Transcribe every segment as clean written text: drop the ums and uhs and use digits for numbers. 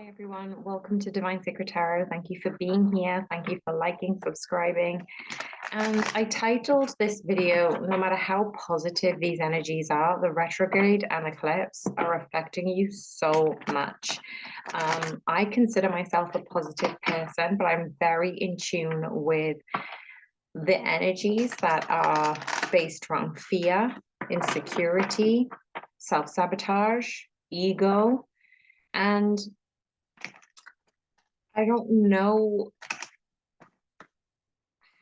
Hi everyone, welcome to Divine Sacred Tarot. Thank you for being here. Thank you for liking, subscribing. And I titled this video, no matter how positive these energies are, the retrograde and eclipse are affecting you so much. I consider myself a positive person, but I'm very in tune with the energies that are based around fear, insecurity, self-sabotage, ego, and I don't know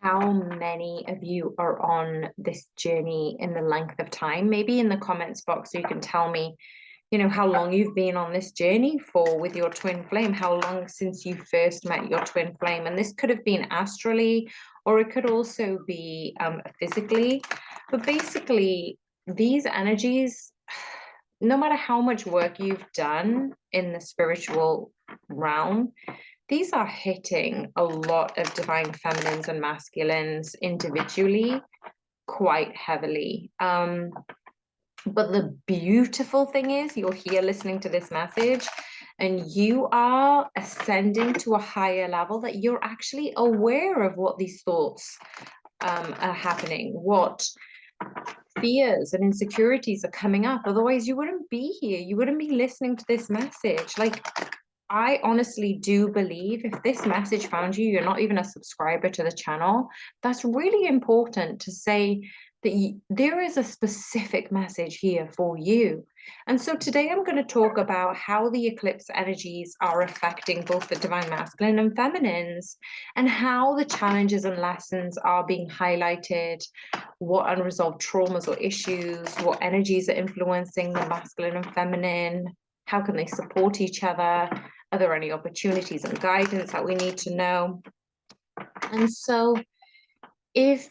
how many of you are on this journey in the length of time. Maybe in the comments box, you can tell me, how long you've been on this journey for with your twin flame, how long since you first met your twin flame. And this could have been astrally, or it could also be physically. But basically, these energies, no matter how much work you've done in the spiritual realm, these are hitting a lot of divine feminines and masculines individually quite heavily. But the beautiful thing is you're here listening to this message and you are ascending to a higher level, that you're actually aware of what these thoughts are happening, what fears and insecurities are coming up. Otherwise you wouldn't be here, you wouldn't be listening to this message. Like, I honestly do believe if this message found you, you're not even a subscriber to the channel, that's really important to say that there is a specific message here for you. And so today I'm going to talk about how the eclipse energies are affecting both the divine masculine and feminines, and how the challenges and lessons are being highlighted, what unresolved traumas or issues, what energies are influencing the masculine and feminine, how can they support each other, are there any opportunities and guidance that we need to know? And so if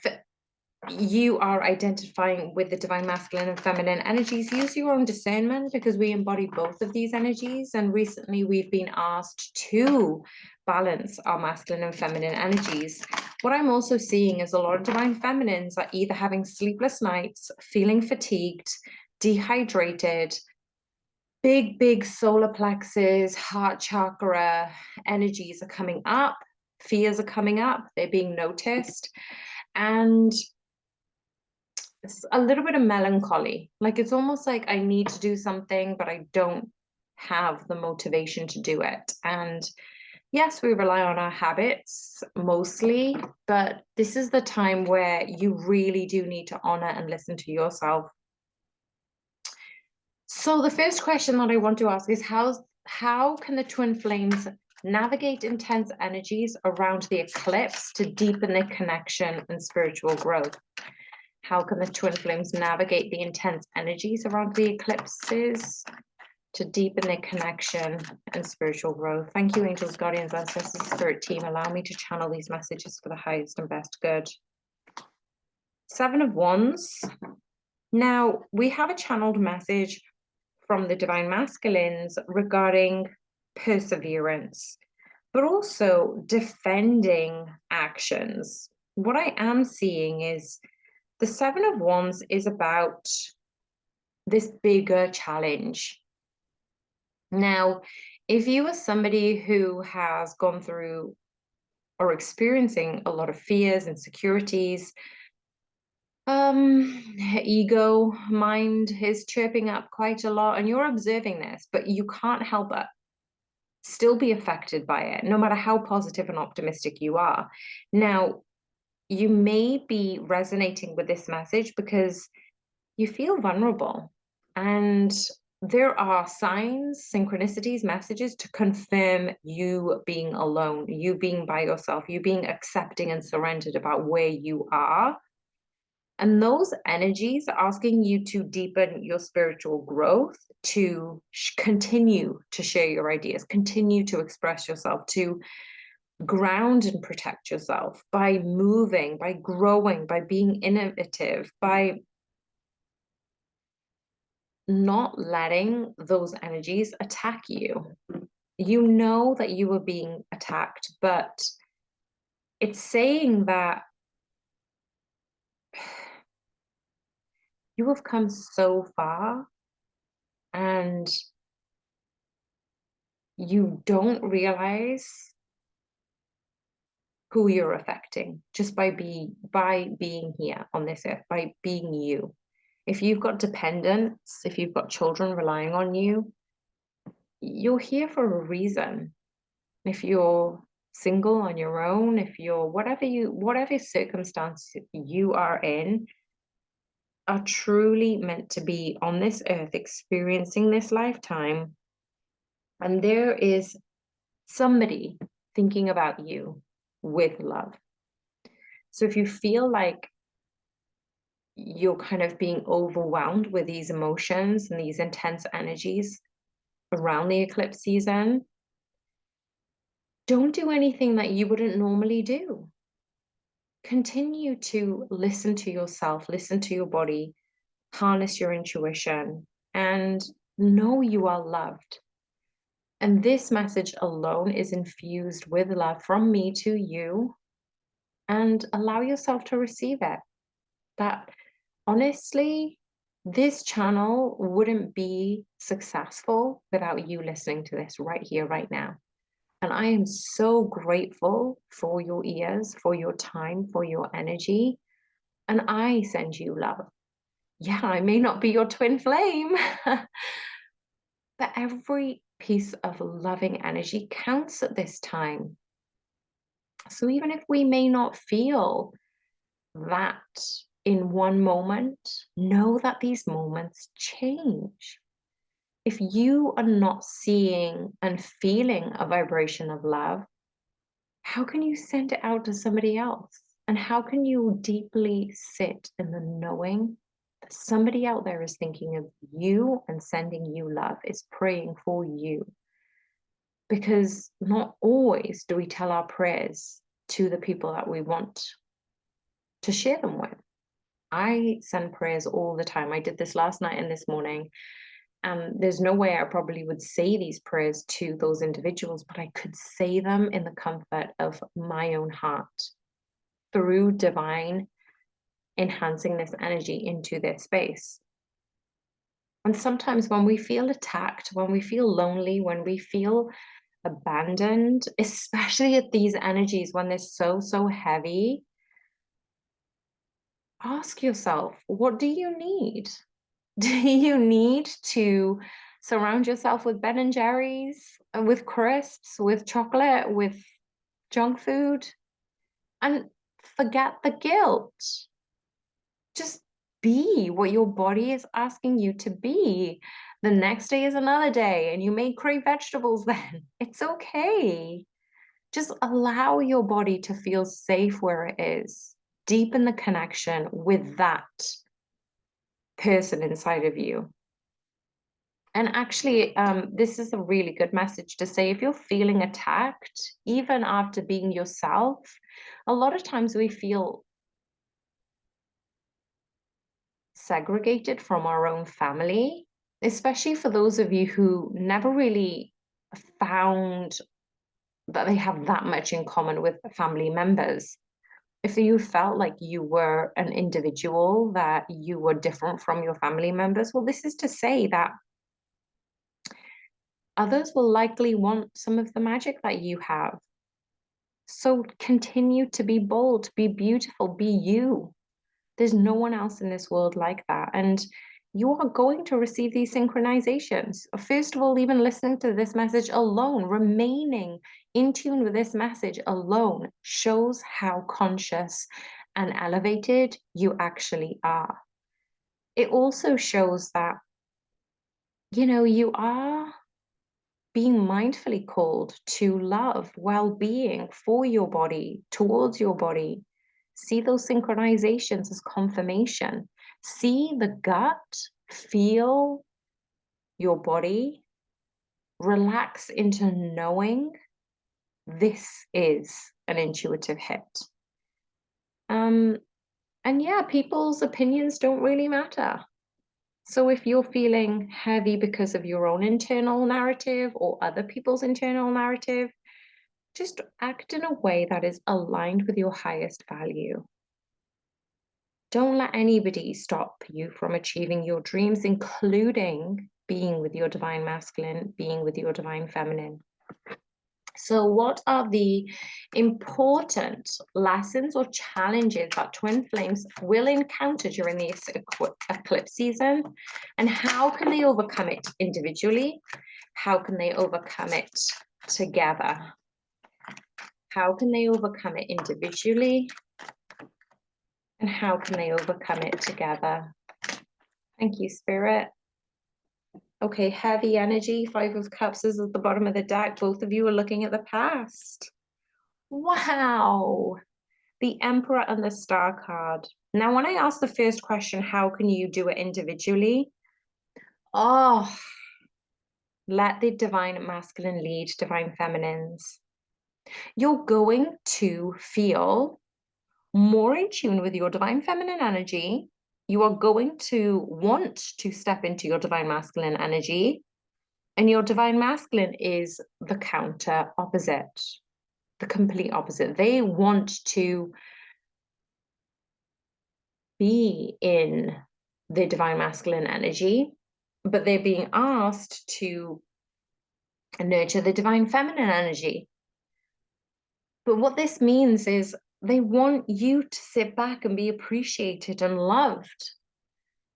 you are identifying with the divine masculine and feminine energies, use your own discernment, because we embody both of these energies. And recently we've been asked to balance our masculine and feminine energies. What I'm also seeing is a lot of divine feminines are either having sleepless nights, feeling fatigued, dehydrated, big solar plexus, heart chakra energies are coming up, fears are coming up, they're being noticed, and it's a little bit of melancholy. Like, it's almost like I need to do something, but I don't have the motivation to do it. And yes, we rely on our habits mostly, but this is the time where you really do need to honor and listen to yourself. So the first question that I want to ask is how can the twin flames navigate intense energies around the eclipse to deepen their connection and spiritual growth? How can the twin flames navigate the intense energies around the eclipses to deepen their connection and spiritual growth? Thank you, angels, guardians, ancestors, spirit team. Allow me to channel these messages for the highest and best good. Seven of Wands. Now, we have a channeled message from the divine masculines regarding perseverance, but also defending actions. What I am seeing is the Seven of Wands is about this bigger challenge. Now, if you are somebody who has gone through or experiencing a lot of fears, insecurities, ego mind is chirping up quite a lot, and you're observing this, but you can't help but still be affected by it, no matter how positive and optimistic you are. Now, you may be resonating with this message because you feel vulnerable, and there are signs, synchronicities, messages to confirm you being alone, you being by yourself, you being accepting and surrendered about where you are. And those energies are asking you to deepen your spiritual growth, to continue to share your ideas, continue to express yourself, to ground and protect yourself by moving, by growing, by being innovative, by not letting those energies attack you. You know that you are being attacked, but it's saying that you have come so far, and you don't realize who you're affecting just by being here on this earth, by being you. If you've got dependents, if you've got children relying on you, you're here for a reason. If you're single on your own, if you're whatever circumstance you are in, are truly meant to be on this earth experiencing this lifetime, and there is somebody thinking about you with love. So if you feel like you're kind of being overwhelmed with these emotions and these intense energies around the eclipse season, don't do anything that you wouldn't normally do. Continue to listen to yourself, listen to your body, harness your intuition, and know you are loved. And this message alone is infused with love from me to you, and allow yourself to receive it. That honestly, this channel wouldn't be successful without you listening to this right here, right now. And I am so grateful for your ears, for your time, for your energy. And I send you love. Yeah, I may not be your twin flame, but every piece of loving energy counts at this time. So even if we may not feel that in one moment, know that these moments change. If you are not seeing and feeling a vibration of love, how can you send it out to somebody else? And how can you deeply sit in the knowing that somebody out there is thinking of you and sending you love, is praying for you? Because not always do we tell our prayers to the people that we want to share them with. I send prayers all the time. I did this last night and this morning. And there's no way I probably would say these prayers to those individuals, but I could say them in the comfort of my own heart through divine enhancing this energy into their space. And sometimes when we feel attacked, when we feel lonely, when we feel abandoned, especially at these energies when they're so heavy, ask yourself, what do you need? Do you need to surround yourself with Ben and Jerry's, with crisps, with chocolate, with junk food? And forget the guilt. Just be what your body is asking you to be. The next day is another day, and you may crave vegetables then. It's okay. Just allow your body to feel safe where it is. Deepen the connection with that person inside of you. And actually, this is a really good message to say if you're feeling attacked, even after being yourself, a lot of times we feel segregated from our own family, especially for those of you who never really found that they have that much in common with family members. If you felt like you were an individual, that you were different from your family members, well, this is to say that others will likely want some of the magic that you have. So continue to be bold, be beautiful, be you. There's no one else in this world like that. And you are going to receive these synchronizations. First of all, even listening to this message alone, remaining in tune with this message alone shows how conscious and elevated you actually are. It also shows that, you are being mindfully called to love, well-being for your body, towards your body. See those synchronizations as confirmation. See the gut, feel your body, relax into knowing this is an intuitive hit. And yeah, people's opinions don't really matter. So if you're feeling heavy because of your own internal narrative or other people's internal narrative, just act in a way that is aligned with your highest value. Don't let anybody stop you from achieving your dreams, including being with your divine masculine, being with your divine feminine. So what are the important lessons or challenges that twin flames will encounter during this eclipse season? And how can they overcome it individually? How can they overcome it together? How can they overcome it individually? And how can they overcome it together? Thank you, Spirit. Okay, heavy energy, 5 of Cups is at the bottom of the deck. Both of you are looking at the past. Wow. The Emperor and the Star card. Now, when I ask the first question, how can you do it individually? Oh, let the divine masculine lead divine feminines. You're going to feel more in tune with your divine feminine energy. You are going to want to step into your divine masculine energy. And your divine masculine is the counter opposite, the complete opposite. They want to be in the divine masculine energy, but they're being asked to nurture the divine feminine energy. But what this means is they want you to sit back and be appreciated and loved.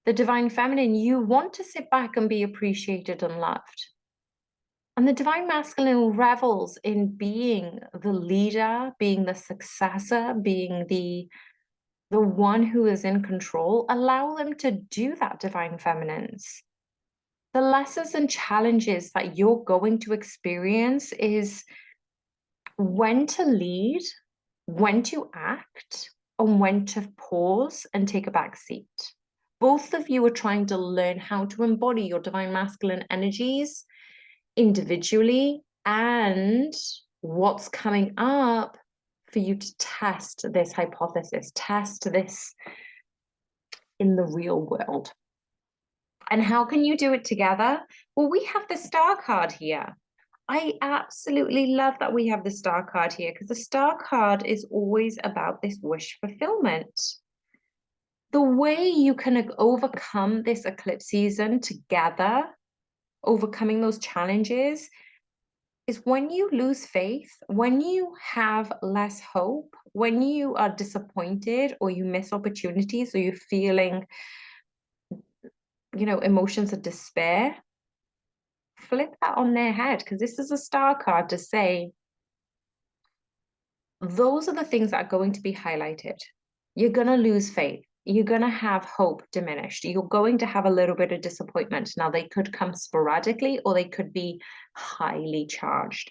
The divine feminine, you want to sit back and be appreciated and loved. And the divine masculine revels in being the leader, being the successor, being the one who is in control. Allow them to do that, divine feminines. The lessons and challenges that you're going to experience is when to lead, when to act, and when to pause and take a back seat. Both of you are trying to learn how to embody your divine masculine energies individually, and what's coming up for you to test this hypothesis, test this in the real world. And how can you do it together? Well, we have the Star card here. I absolutely love that we have the Star card here, because the Star card is always about this wish fulfillment. The way you can overcome this eclipse season together, overcoming those challenges, is when you lose faith, when you have less hope, when you are disappointed or you miss opportunities or you're feeling, emotions of despair, flip that on their head, because this is a Star card to say, those are the things that are going to be highlighted. You're going to lose faith. You're going to have hope diminished. You're going to have a little bit of disappointment. Now, they could come sporadically or they could be highly charged.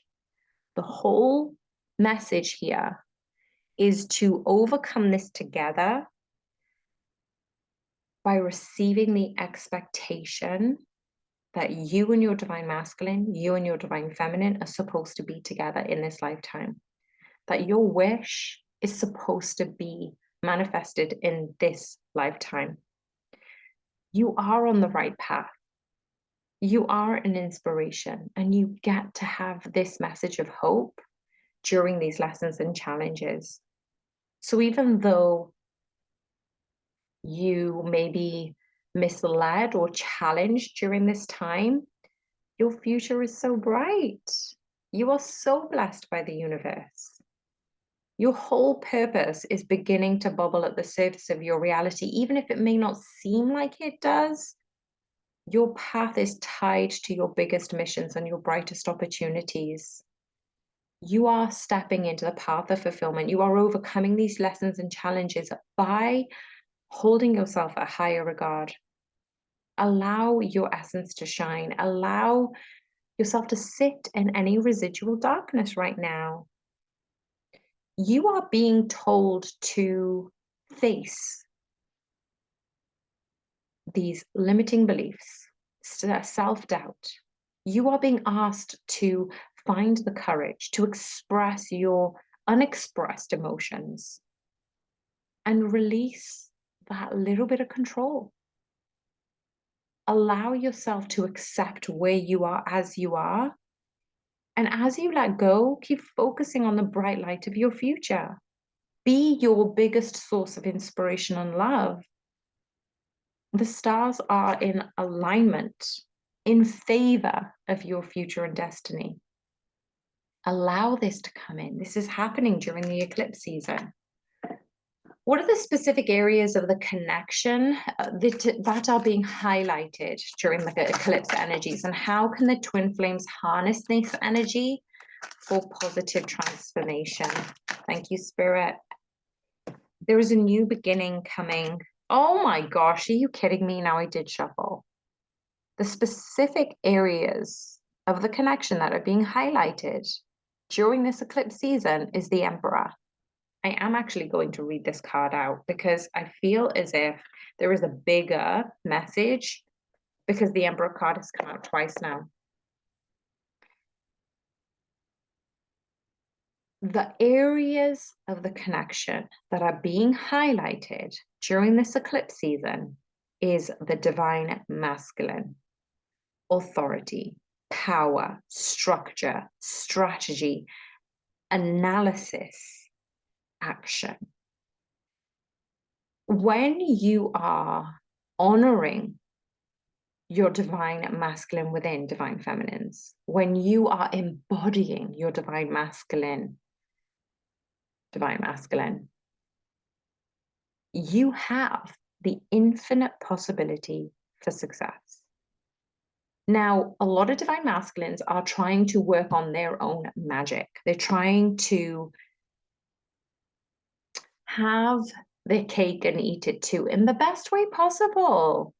The whole message here is to overcome this together by receiving the expectation that you and your divine masculine, you and your divine feminine are supposed to be together in this lifetime. That your wish is supposed to be manifested in this lifetime. You are on the right path. You are an inspiration, and you get to have this message of hope during these lessons and challenges. So even though you may be misled or challenged during this time, your future is so bright. You are so blessed by the universe. Your whole purpose is beginning to bubble at the surface of your reality, even if it may not seem like it does. Your path is tied to your biggest missions and your brightest opportunities. You are stepping into the path of fulfillment. You are overcoming these lessons and challenges by holding yourself at higher regard. Allow your essence to shine. Allow yourself to sit in any residual darkness right now. You are being told to face these limiting beliefs, self-doubt. You are being asked to find the courage to express your unexpressed emotions and release that little bit of control. Allow yourself to accept where you are as you are. And as you let go, keep focusing on the bright light of your future. Be your biggest source of inspiration and love. The stars are in alignment in favor of your future and destiny. Allow this to come in. This is happening during the eclipse season. What are the specific areas of the connection that are being highlighted during the eclipse energies, and how can the twin flames harness this energy for positive transformation? Thank you, Spirit. There is a new beginning coming. Oh my gosh, are you kidding me? Now I did shuffle. The specific areas of the connection that are being highlighted during this eclipse season is the Emperor. I am actually going to read this card out because I feel as if there is a bigger message, because the Emperor card has come out twice now. The areas of the connection that are being highlighted during this eclipse season is the divine masculine, authority, power, structure, strategy, analysis, action. When you are honoring your divine masculine within divine feminines, when you are embodying your divine masculine, you have the infinite possibility for success. Now, a lot of divine masculines are trying to work on their own magic. They're trying to have their cake and eat it too in the best way possible.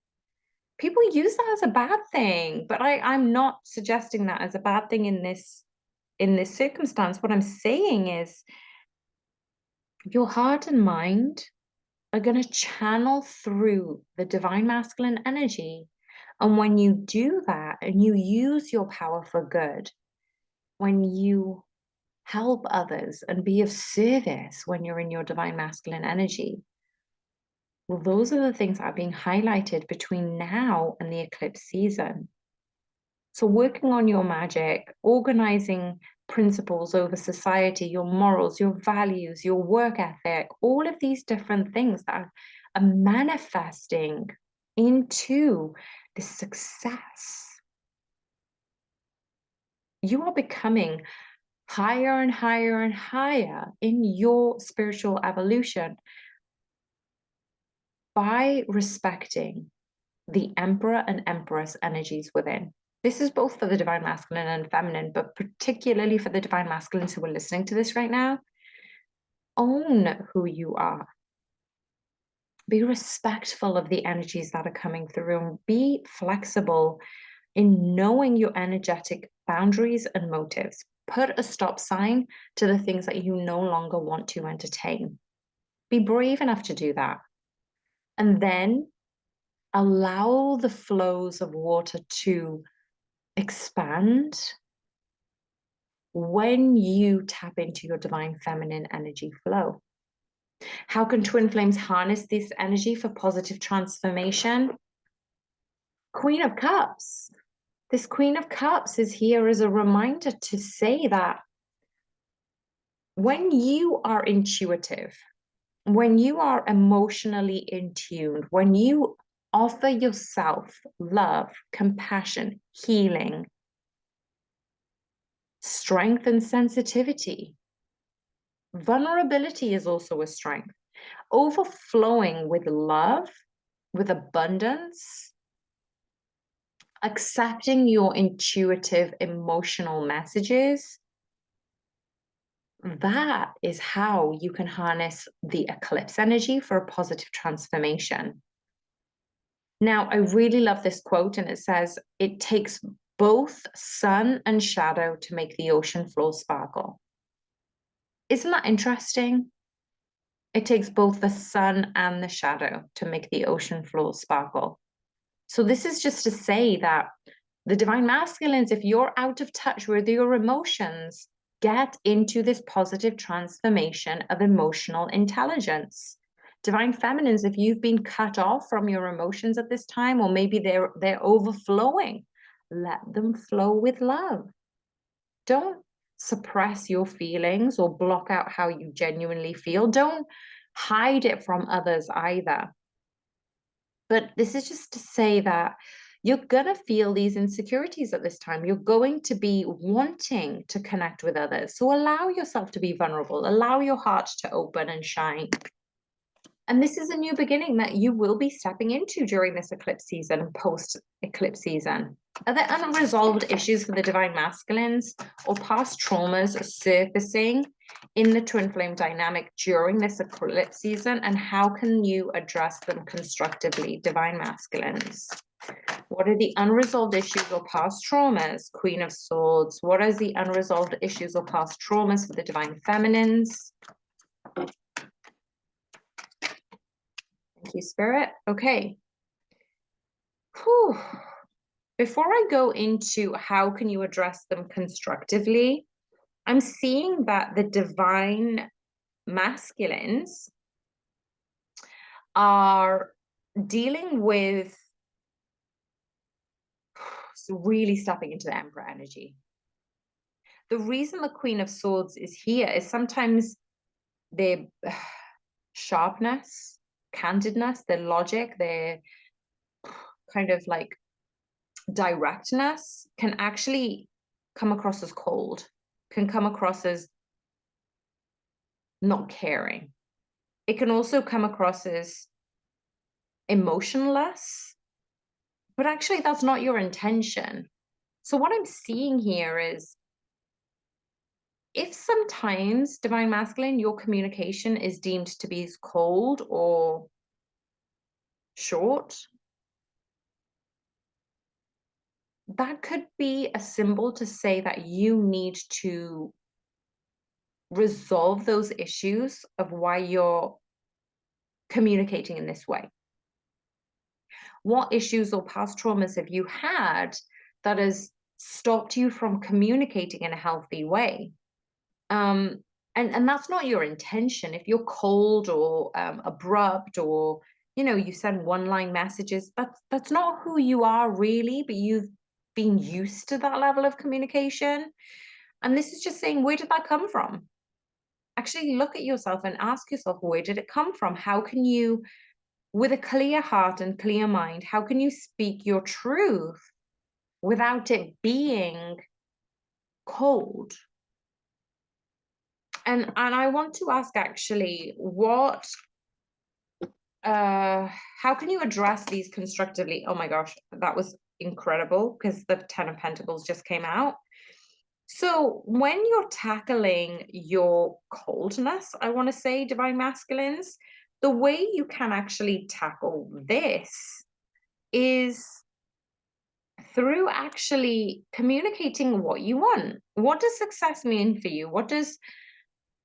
People use that as a bad thing, but I'm not suggesting that as a bad thing in this circumstance. What I'm saying is your heart and mind are going to channel through the divine masculine energy. And when you do that and you use your power for good, when you help others and be of service when you're in your divine masculine energy, well, those are the things that are being highlighted between now and the eclipse season. So working on your magic, organizing principles over society, your morals, your values, your work ethic, all of these different things that are manifesting into the success. You are becoming higher and higher and higher in your spiritual evolution by respecting the Emperor and Empress energies within. This is both for the divine masculine and feminine, but particularly for the divine masculines who are listening to this right now. Own who you are. Be respectful of the energies that are coming through, and be flexible in knowing your energetic boundaries and motives. Put a stop sign to the things that you no longer want to entertain. Be brave enough to do that. And then allow the flows of water to expand when you tap into your divine feminine energy flow. How can twin flames harness this energy for positive transformation? Queen of Cups. This Queen of Cups is here as a reminder to say that when you are intuitive, when you are emotionally in tune, when you offer yourself love, compassion, healing, strength, and sensitivity, vulnerability is also a strength. Overflowing with love, with abundance, accepting your intuitive emotional messages, that is how you can harness the eclipse energy for a positive transformation. Now, I really love this quote, and it says, "It takes both sun and shadow to make the ocean floor sparkle." Isn't that interesting? It takes both the sun and the shadow to make the ocean floor sparkle. So this is just to say that the divine masculines, if you're out of touch with your emotions, get into this positive transformation of emotional intelligence. Divine feminines, if you've been cut off from your emotions at this time, or maybe they're overflowing, let them flow with love. Don't suppress your feelings or block out how you genuinely feel. Don't hide it from others either. But this is just to say that You're going to feel these insecurities at this time. You're going to be wanting to connect with others. So allow yourself to be vulnerable, allow your heart to open and shine. And this is a new beginning that you will be stepping into during this eclipse season and post-eclipse season. Are there unresolved issues for the divine masculines or past traumas surfacing in the twin flame dynamic during this eclipse season? And how can you address them constructively, divine masculines? What are the unresolved issues or past traumas? Queen of Swords. What are the unresolved issues or past traumas for the divine feminines? Thank you, Spirit. Okay. Whew. Before I go into how can you address them constructively, I'm seeing that the divine masculines are dealing with really stepping into the Emperor energy. The reason the Queen of Swords is here is sometimes their sharpness, candidness, their logic, their kind of like directness can actually come across as cold, can come across as not caring. It can also come across as emotionless, but actually that's not your intention. So what I'm seeing here is if sometimes, divine masculine, your communication is deemed to be cold or short, that could be a symbol to say that you need to resolve those issues of why you're communicating in this way. What issues or past traumas have you had that has stopped you from communicating in a healthy way? And that's not your intention. If you're cold or abrupt, or you send one-line messages, that's not who you are really, but you've been used to that level of communication. And this is just saying, where did that come from? Actually look at yourself and ask yourself, where did it come from? How can you, with a clear heart and clear mind, how can you speak your truth without it being cold? And I want to ask actually, how can you address these constructively? Oh my gosh, that was incredible because the 10 of Pentacles just came out. So when you're tackling your coldness, I want to say, divine masculines, the way you can actually tackle this is through actually communicating what you want. What does success mean for you? What does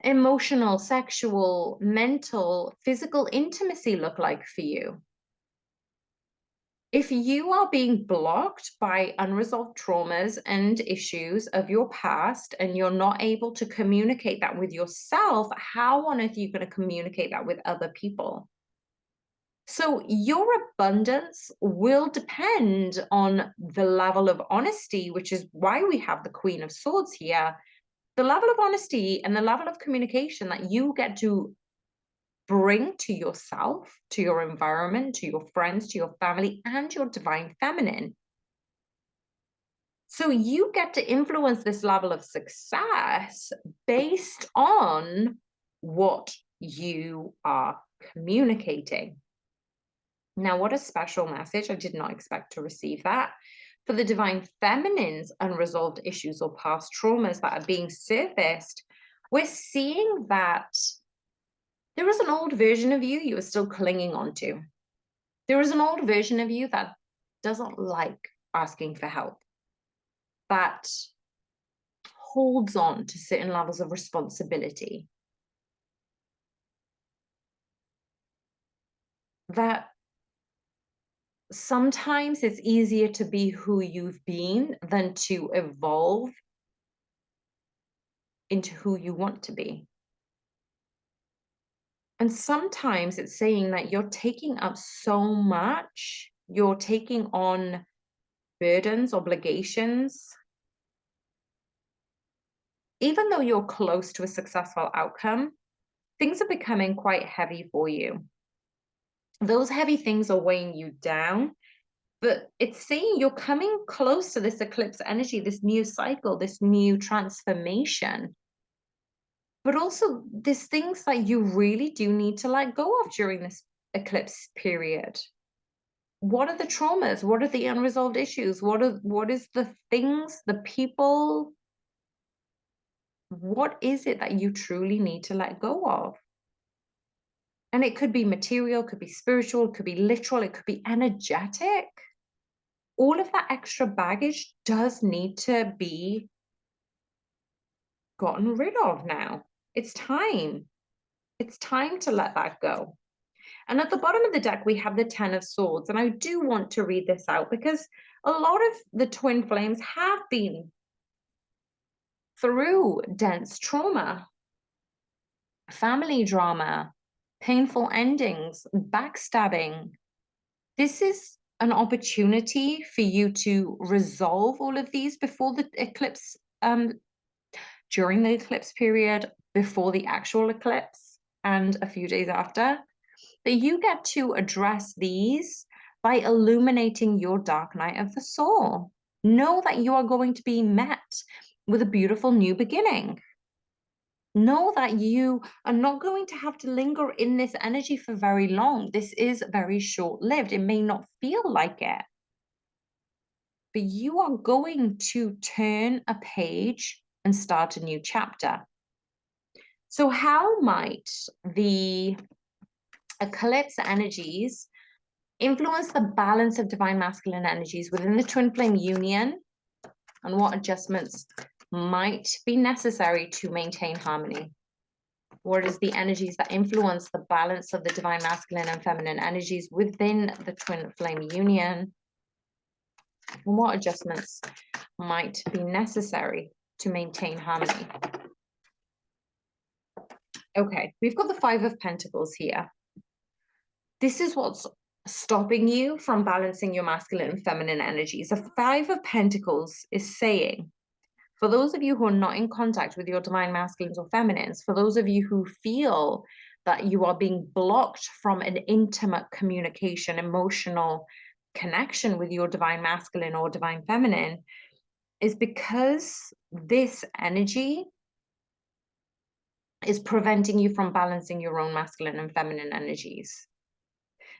emotional, sexual, mental, physical intimacy look like for you? If you are being blocked by unresolved traumas and issues of your past and you're not able to communicate that with yourself, how on earth are you going to communicate that with other people? So your abundance will depend on the level of honesty, which is why we have the Queen of Swords here. The level of honesty and the level of communication that you get to bring to yourself, to your environment, to your friends, to your family, and your divine feminine. So you get to influence this level of success based on what you are communicating. Now, what a special message. I did not expect to receive that. For the divine feminine's unresolved issues or past traumas that are being surfaced, we're seeing that there is an old version of you are still clinging on to. There is an old version of you that doesn't like asking for help, that holds on to certain levels of responsibility, that sometimes it's easier to be who you've been than to evolve into who you want to be. And sometimes it's saying that you're taking up so much, you're taking on burdens, obligations. Even though you're close to a successful outcome, things are becoming quite heavy for you. Those heavy things are weighing you down, But it's saying you're coming close to this eclipse energy, this new cycle, this new transformation. But also, there's things that you really do need to let go of during this eclipse period. What are the traumas? What are the unresolved issues? What is the things, the people? What is it that you truly need to let go of? And it could be material, could be spiritual, could be literal, it could be energetic. All of that extra baggage does need to be gotten rid of now. It's time. It's time to let that go. And at the bottom of the deck, we have the 10 of Swords. And I do want to read this out because a lot of the twin flames have been through dense trauma, family drama, painful endings, backstabbing. This is an opportunity for you to resolve all of these before the eclipse, during the eclipse period, before the actual eclipse, and a few days after. That you get to address these by illuminating your dark night of the soul. Know that you are going to be met with a beautiful new beginning. Know that you are not going to have to linger in this energy for very long. This is very short-lived. It may not feel like it, but you are going to turn a page and start a new chapter. So how might the eclipse energies influence the balance of divine masculine energies within the twin flame union, and what adjustments might be necessary to maintain harmony? What is the energies that influence the balance of the divine masculine and feminine energies within the twin flame union? And what adjustments might be necessary to maintain harmony? Okay, we've got the Five of Pentacles here. This is what's stopping you from balancing your masculine and feminine energies. The Five of Pentacles is saying, for those of you who are not in contact with your divine masculines or feminines, for those of you who feel that you are being blocked from an intimate communication, emotional connection with your divine masculine or divine feminine, is because this energy is preventing you from balancing your own masculine and feminine energies.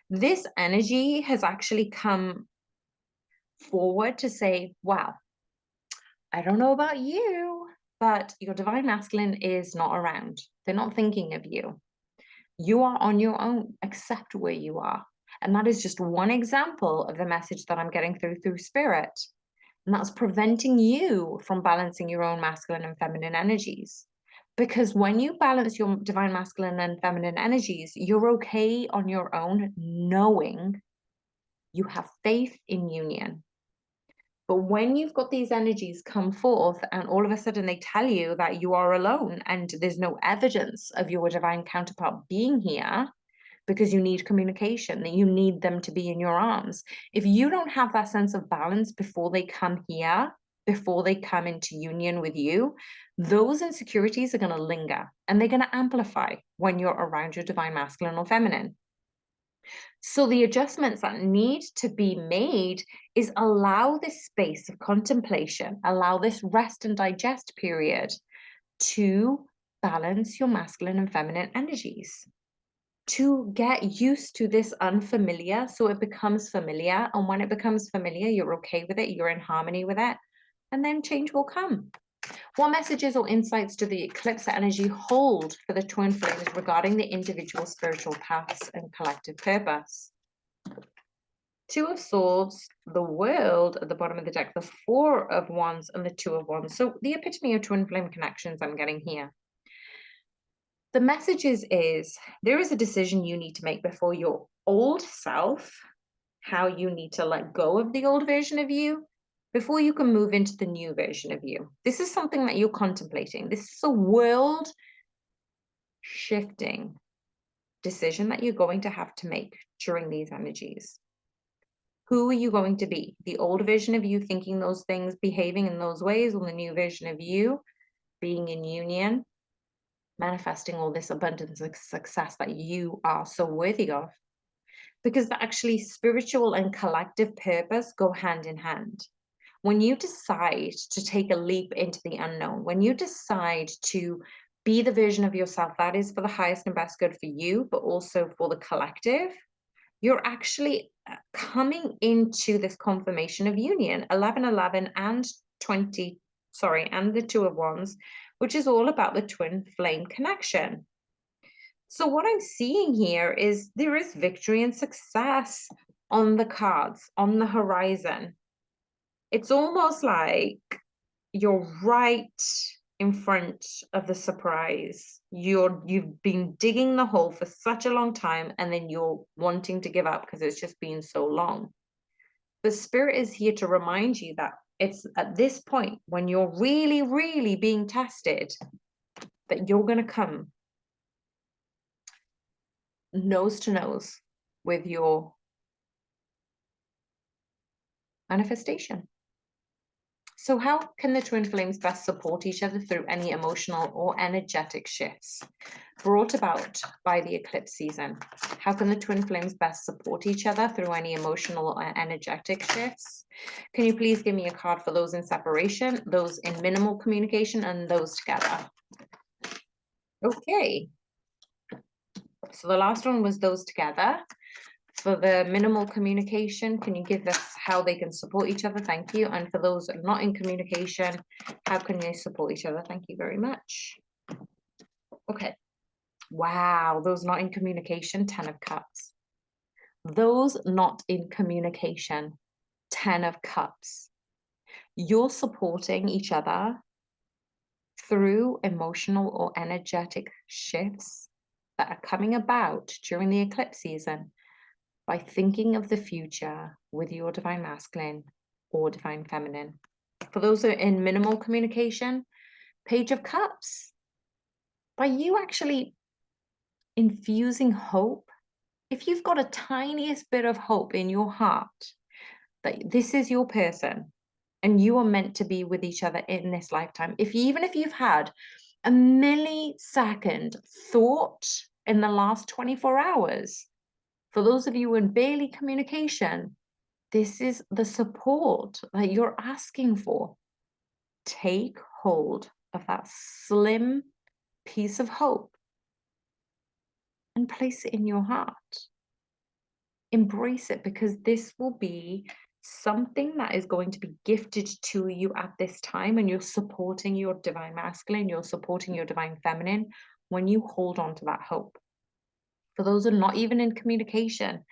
This energy has actually come forward to say, wow, I don't know about you, but your divine masculine is not around. They're not thinking of you. You are on your own. Accept where you are. And that is just one example of the message that I'm getting through spirit. And that's preventing you from balancing your own masculine and feminine energies. Because when you balance your divine masculine and feminine energies, you're okay on your own, knowing you have faith in union. But when you've got these energies come forth and all of a sudden they tell you that you are alone and there's no evidence of your divine counterpart being here because you need communication, that you need them to be in your arms. If you don't have that sense of balance before they come here, before they come into union with you, those insecurities are going to linger and they're going to amplify when you're around your divine masculine or feminine. So the adjustments that need to be made is allow this space of contemplation, allow this rest and digest period to balance your masculine and feminine energies, to get used to this unfamiliar so it becomes familiar. And when it becomes familiar, you're okay with it, you're in harmony with it, and then change will come. What messages or insights do the eclipse energy hold for the twin flames regarding the individual spiritual paths and collective purpose? Two of Swords, the World at the bottom of the deck, the Four of Wands, and the Two of Wands. So the epitome of twin flame connections I'm getting here. The message is there is a decision you need to make before your old self, how you need to let go of the old version of you before you can move into the new version of you. This is something that you're contemplating. This is a world shifting decision that you're going to have to make during these energies. Who are you going to be? The old version of you thinking those things, behaving in those ways, or the new version of you being in union, manifesting all this abundance and success that you are so worthy of? because actually spiritual and collective purpose go hand in hand. When you decide to take a leap into the unknown, when you decide to be the version of yourself that is for the highest and best good for you, but also for the collective, you're actually coming into this confirmation of union, 1111 and 20, sorry, and the Two of Wands, which is all about the twin flame connection. So what I'm seeing here is there is victory and success on the cards, on the horizon. It's almost like you're right in front of the surprise. You've been digging the hole for such a long time, and then you're wanting to give up because it's just been so long. The spirit is here to remind you that it's at this point when you're really, really being tested that you're going to come nose to nose with your manifestation. So how can the twin flames best support each other through any emotional or energetic shifts brought about by the eclipse season? How can the twin flames best support each other through any emotional or energetic shifts? Can you please give me a card for those in separation, those in minimal communication, and those together? Okay. So the last one was those together. For the minimal communication, can you give us how they can support each other? Thank you. And for those not in communication, how can they support each other? Thank you very much. Okay. Wow, those not in communication, 10 of Cups. Those not in communication, 10 of Cups. You're supporting each other through emotional or energetic shifts that are coming about during the eclipse season by thinking of the future with your divine masculine or divine feminine. For those who are in minimal communication, Page of Cups. By you actually infusing hope, if you've got a tiniest bit of hope in your heart that this is your person and you are meant to be with each other in this lifetime, even if you've had a millisecond thought in the last 24 hours, for those of you in barely communication, this is the support that you're asking for. Take hold of that slim piece of hope and place it in your heart. Embrace it, because this will be something that is going to be gifted to you at this time, and you're supporting your divine masculine, you're supporting your divine feminine when you hold on to that hope. For those who are not even in communication,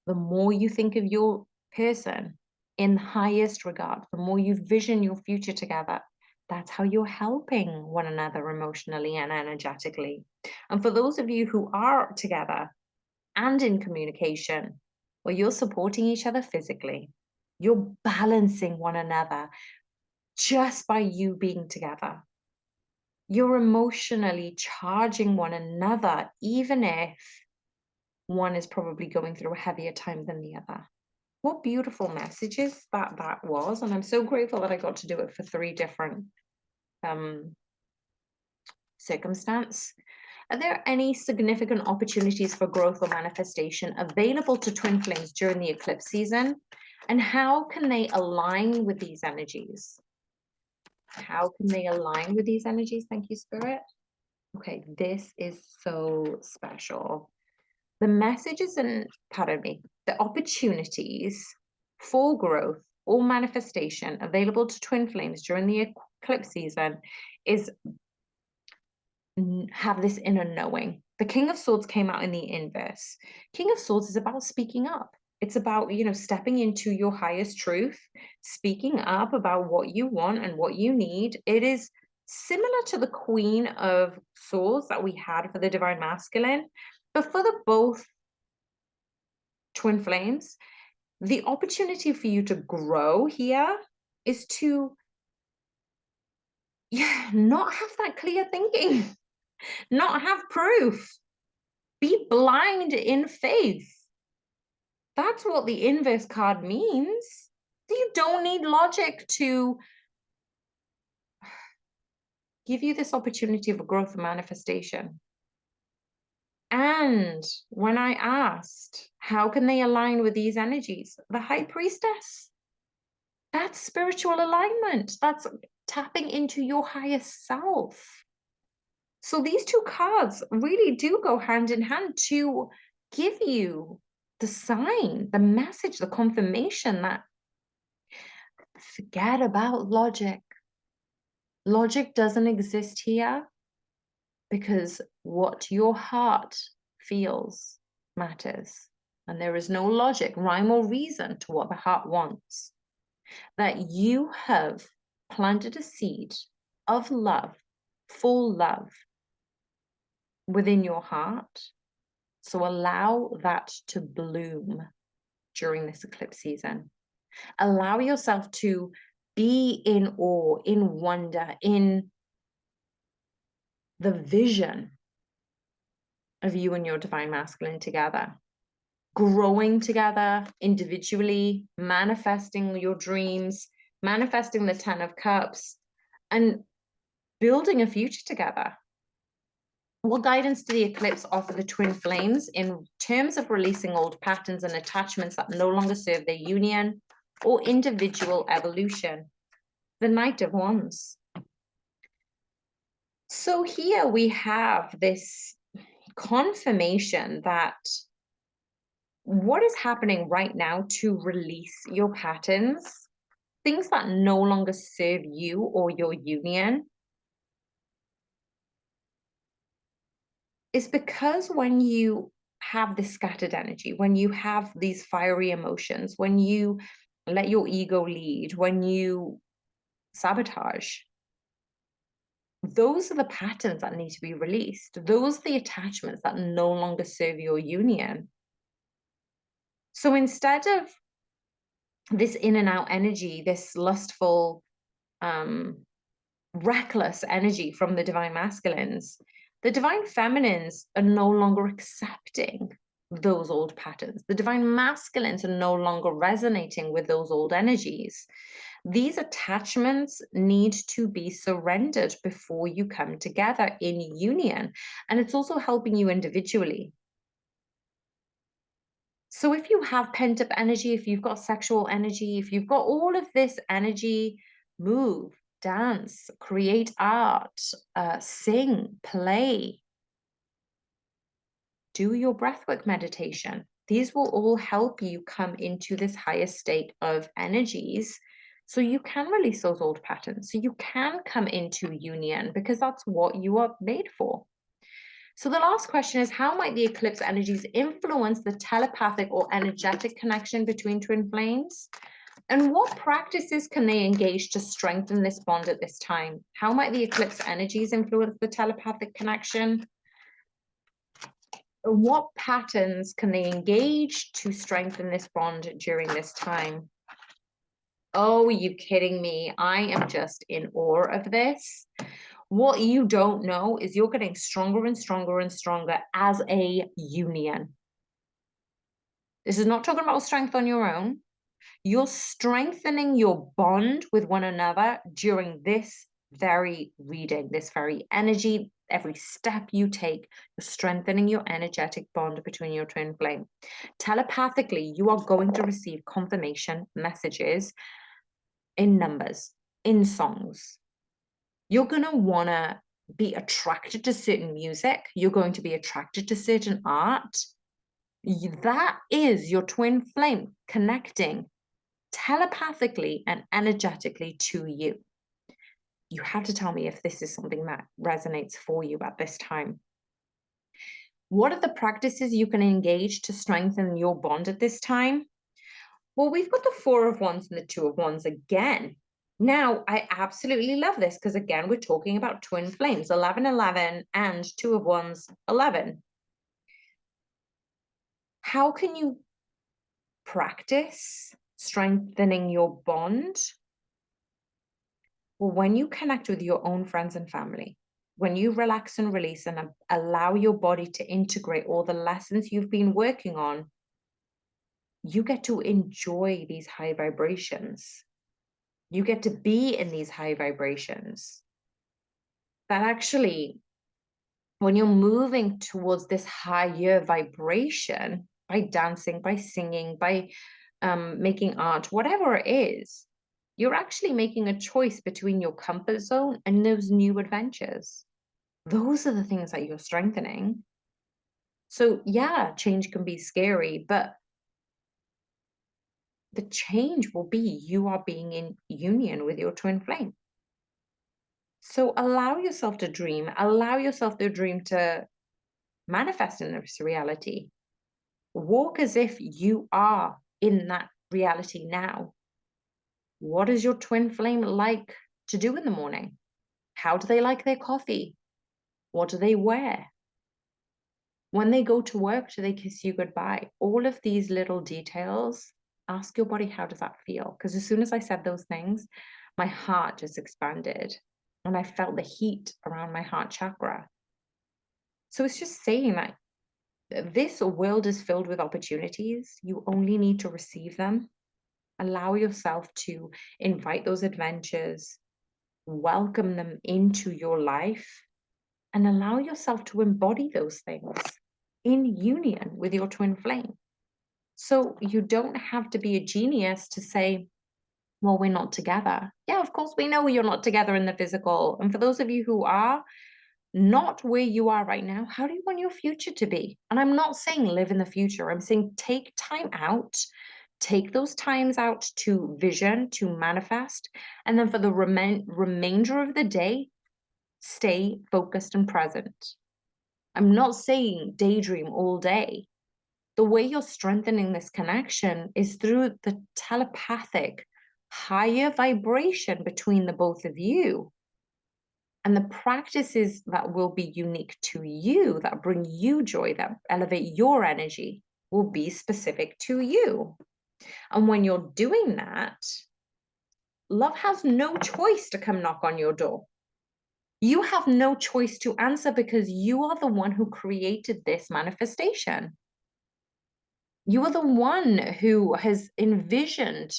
the more you think of your person in highest regard, the more you vision your future together, that's how you're helping one another emotionally and energetically. And for those of you who are together and in communication, well, you're supporting each other physically. You're balancing one another just by you being together. You're emotionally charging one another, even if one is probably going through a heavier time than the other. What beautiful messages that was. And I'm so grateful that I got to do it for 3 different circumstances. Are there any significant opportunities for growth or manifestation available to twin flames during the eclipse season? And how can they align with these energies? How can they align with these energies? Thank you, Spirit. Okay, this is so special. The messages and, pardon me, the opportunities for growth or manifestation available to twin flames during the eclipse season is have this inner knowing. The King of Swords came out in the inverse. King of Swords is about speaking up. It's about, stepping into your highest truth, speaking up about what you want and what you need. It is similar to the Queen of Swords that we had for the divine masculine, but for the both twin flames, the opportunity for you to grow here is to not have that clear thinking, not have proof, be blind in faith. That's what the inverse card means. You don't need logic to give you this opportunity of growth and manifestation. And when I asked, how can they align with these energies? The High Priestess. That's spiritual alignment. That's tapping into your highest self. So these two cards really do go hand in hand to give you the sign, the message, the confirmation that forget about logic. Logic doesn't exist here because what your heart feels matters. And there is no logic, rhyme, or reason to what the heart wants. That you have planted a seed of love, full love within your heart. So allow that to bloom during this eclipse season. Allow yourself to be in awe, in wonder, in the vision of you and your divine masculine together, growing together individually, manifesting your dreams, manifesting the 10 of Cups, and building a future together. What guidance do the eclipse offer the twin flames in terms of releasing old patterns and attachments that no longer serve their union or individual evolution? The Knight of Wands. So here we have this confirmation that what is happening right now to release your patterns, things that no longer serve you or your union, is because when you have this scattered energy, when you have these fiery emotions, when you let your ego lead, when you sabotage, those are the patterns that need to be released. Those are the attachments that no longer serve your union. So instead of this in and out energy, this lustful, reckless energy from the divine masculines, the divine feminines are no longer accepting those old patterns. The divine masculines are no longer resonating with those old energies. These attachments need to be surrendered before you come together in union. And it's also helping you individually. So if you have pent-up energy, if you've got sexual energy, if you've got all of this energy, move, dance, create art, sing, play, do your breathwork meditation. These will all help you come into this higher state of energies so you can release those old patterns, so you can come into union because that's what you are made for. So the last question is, how might the eclipse energies influence the telepathic or energetic connection between twin flames? And what practices can they engage to strengthen this bond at this time? How might the eclipse energies influence the telepathic connection? What patterns can they engage to strengthen this bond during this time? Oh, are you kidding me? I am just in awe of this. What you don't know is you're getting stronger and stronger and stronger as a union. This is not talking about strength on your own. You're strengthening your bond with one another during this very reading, this very energy. Every step you take, you're strengthening your energetic bond between your twin flame. Telepathically, you are going to receive confirmation messages in numbers, in songs. You're going to want to be attracted to certain music. You're going to be attracted to certain art. That is your twin flame connecting telepathically and energetically to you. You have to tell me if this is something that resonates for you at this time. What are the practices you can engage to strengthen your bond at this time? Well, we've got the Four of Wands and the Two of Wands again. Now, I absolutely love this because, again, we're talking about twin flames, 11-11 and Two of Wands, 11. How can you practice strengthening your bond? Well, when you connect with your own friends and family, when you relax and release and allow your body to integrate all the lessons you've been working on, you get to enjoy these high vibrations. You get to be in these high vibrations. That actually when you're moving towards this higher vibration by dancing, by singing, by making art, whatever it is, you're actually making a choice between your comfort zone and those new adventures. Those are the things that you're strengthening. So yeah, change can be scary, but the change will be you are being in union with your twin flame. So allow yourself to dream, allow yourself the dream to manifest in this reality. Walk as if you are in that reality now. What is your twin flame like to do in the morning? How do they like their coffee? What do they wear? When they go to work, do they kiss you goodbye? All of these little details, ask your body, how does that feel? Because as soon as I said those things, my heart just expanded and I felt the heat around my heart chakra. So it's just saying that this world is filled with opportunities. You only need to receive them. Allow yourself to invite those adventures, welcome them into your life, and allow yourself to embody those things in union with your twin flame. So you don't have to be a genius to say, well, we're not together. Yeah, of course, we know you're not together in the physical. And for those of you who are not where you are right now, how do you want your future to be? And I'm not saying live in the future. I'm saying take time out, take those times out to vision, to manifest. And then for the remainder of the day, stay focused and present. I'm not saying daydream all day. The way you're strengthening this connection is through the telepathic higher vibration between the both of you. And the practices that will be unique to you, that bring you joy, that elevate your energy, will be specific to you. And when you're doing that, love has no choice to come knock on your door. You have no choice to answer because you are the one who created this manifestation. You are the one who has envisioned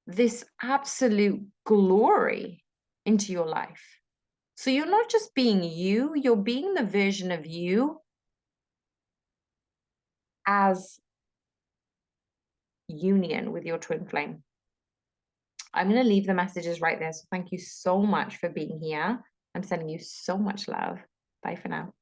this absolute glory into your life. So you're not just being you, you're being the version of you as union with your twin flame. I'm going to leave the messages right there. So thank you so much for being here. I'm sending you so much love. Bye for now.